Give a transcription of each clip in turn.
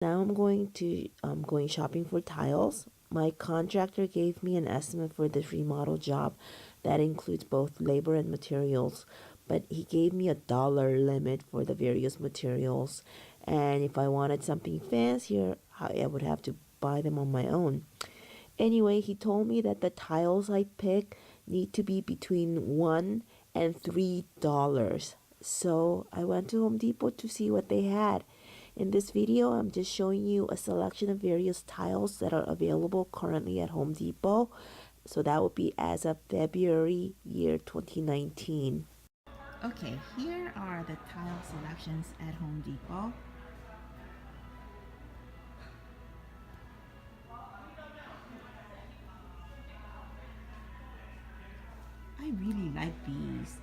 Now I'm going shopping for tiles. My contractor gave me an estimate for this remodel job that includes both labor and materials, but he gave me $1 limit for the various materials, and if I wanted something fancier, I would have to buy them on my own. Anyway, he told me that the tiles I pick need to be between $1 and $3. So I went to Home Depot to see what they had. In this video, I'm just showing you a selection of various tiles that are available currently at Home Depot. So that would be as of February year 2019. Okay, here are the tile selections at Home Depot. I really like these.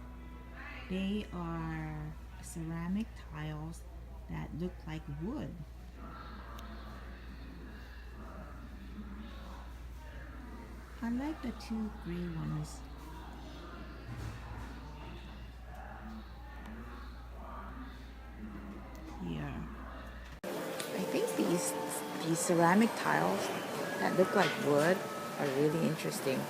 They are ceramic tiles that look like wood. I like the two gray ones. Here. I think these ceramic tiles that look like wood are really interesting.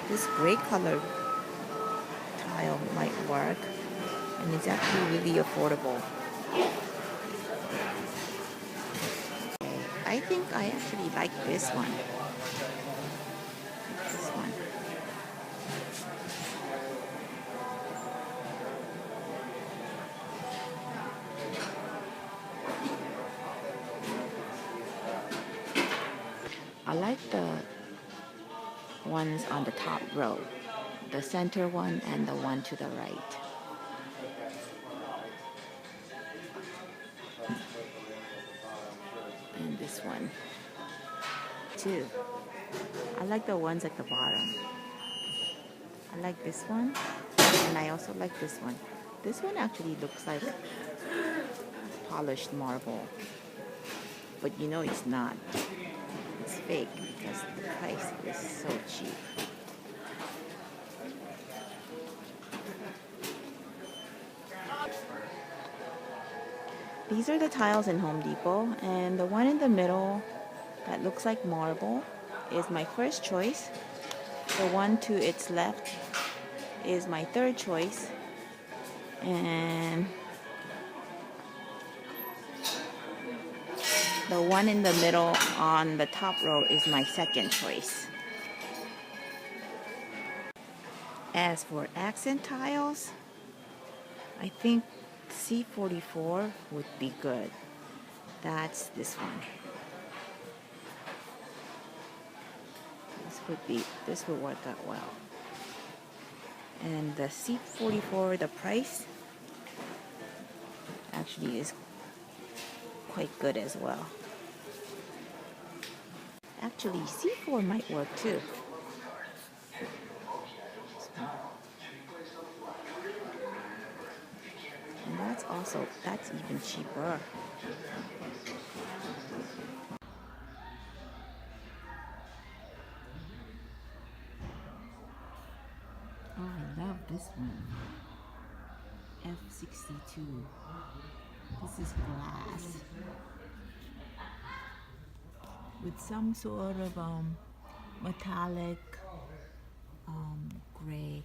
This gray colored tile might work, and it's actually really affordable. I think I actually like this one. This one. I like the ones on the top row, the center one and the one to the right. And this one too. I like the ones at the bottom. I like this one, and I also like this one. This one actually looks like polished marble, but you know it's not. It's fake because the price is so cheap. These are the tiles in Home Depot, and the one in the middle that looks like marble is my first choice. The one to its left is my third choice, and the one in the middle on the top row is my second choice. As for accent tiles, I think C44 would be good. That's this one. This would work out well. And the C44, the price actually is quite good as well. Actually, C4 might work too. And that's even cheaper. Oh, I love this one. F62. This is glass with some sort of metallic gray.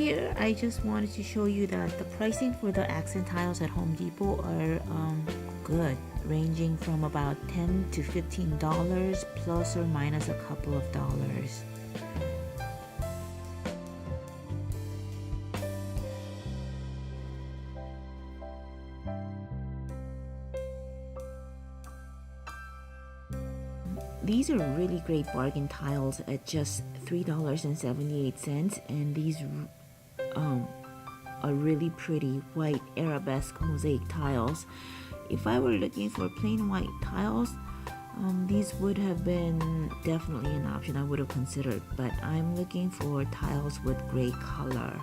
here I just wanted to show you that the pricing for the accent tiles at Home Depot are good, ranging from about $10 to $15 plus or minus a couple of dollars. These are really great bargain tiles at just $3.78, and these are really pretty white arabesque mosaic tiles. If I were looking for plain white tiles, these would have been definitely an option I would have considered, but I'm looking for tiles with gray color.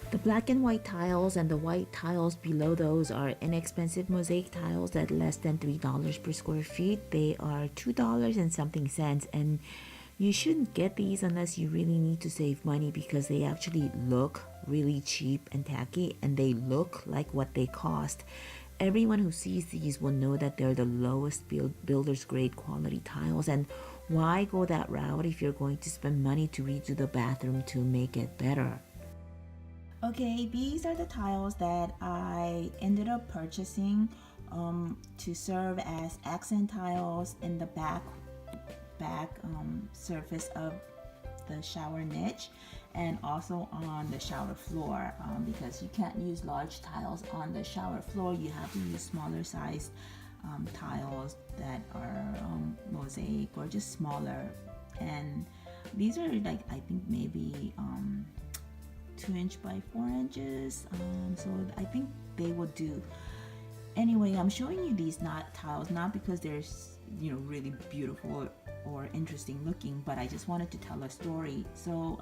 The black and white tiles and the white tiles below those are inexpensive mosaic tiles at less than $3 per square feet. They are $2 and something cents, and you shouldn't get these unless you really need to save money, because they actually look really cheap and tacky, and they look like what they cost. Everyone who sees these will know that they're the lowest builder's grade quality tiles, and why go that route if you're going to spend money to redo the bathroom to make it better? Okay, these are the tiles that I ended up purchasing to serve as accent tiles in the back surface of the shower niche, and also on the shower floor, because you can't use large tiles on the shower floor. You have to use smaller sized tiles that are mosaic or just smaller, and these are like, I think maybe 2" by 4" so I think they will do. Anyway, I'm showing you these tiles not because they're really beautiful or interesting looking, but I just wanted to tell a story. So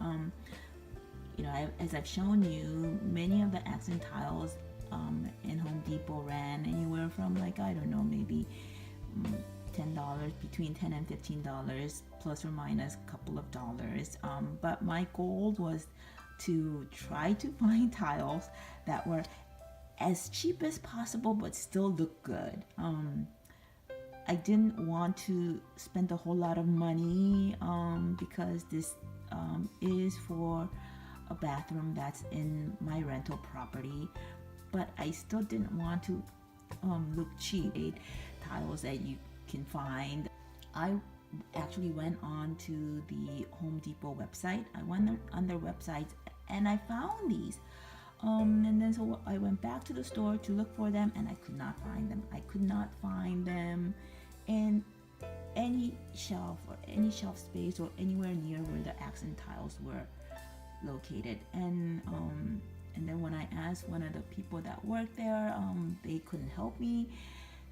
as I've shown you, many of the accent tiles in Home Depot ran anywhere from, like, I don't know, maybe $10, between $10 and $15 plus or minus a couple of dollars, but my goal was to try to find tiles that were as cheap as possible but still look good. I didn't want to spend a whole lot of money because this is for a bathroom that's in my rental property, but I still didn't want to look cheap. Tiles that you can find. I actually went on to the Home Depot website. I went on their website and I found these. And then so I went back to the store to look for them, and I could not find them. I could not find them in any shelf or any shelf space or anywhere near where the accent tiles were located. And then when I asked one of the people that worked there, they couldn't help me.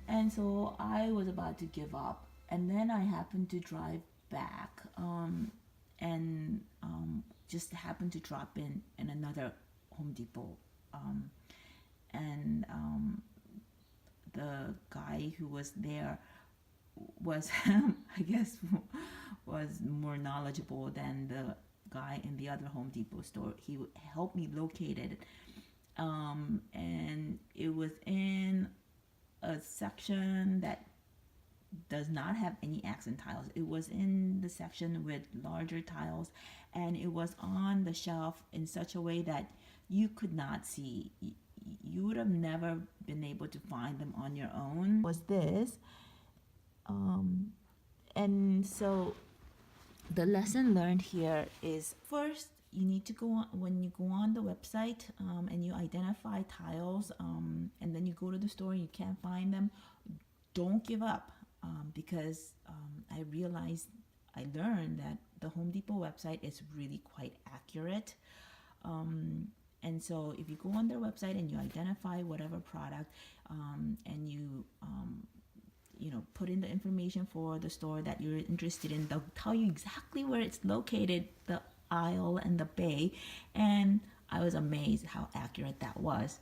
And so I was about to give up. And then I happened to drive back and just happened to drop in another Home Depot. And the guy who was there was, I guess, was more knowledgeable than the guy in the other Home Depot store. He helped me locate it. And it was in a section that does not have any accent tiles. It was in the section with larger tiles, and it was on the shelf in such a way that you could not see. You would have never been able to find them on your own. Was this. And so the lesson learned here is, first, you need to go on, when you go on the website and you identify tiles, and then you go to the store and you can't find them, don't give up, because I learned that the Home Depot website is really quite accurate. And so if you go on their website and you identify whatever product, and you know, put in the information for the store that you're interested in, they'll tell you exactly where it's located, the aisle and the bay. And I was amazed how accurate that was.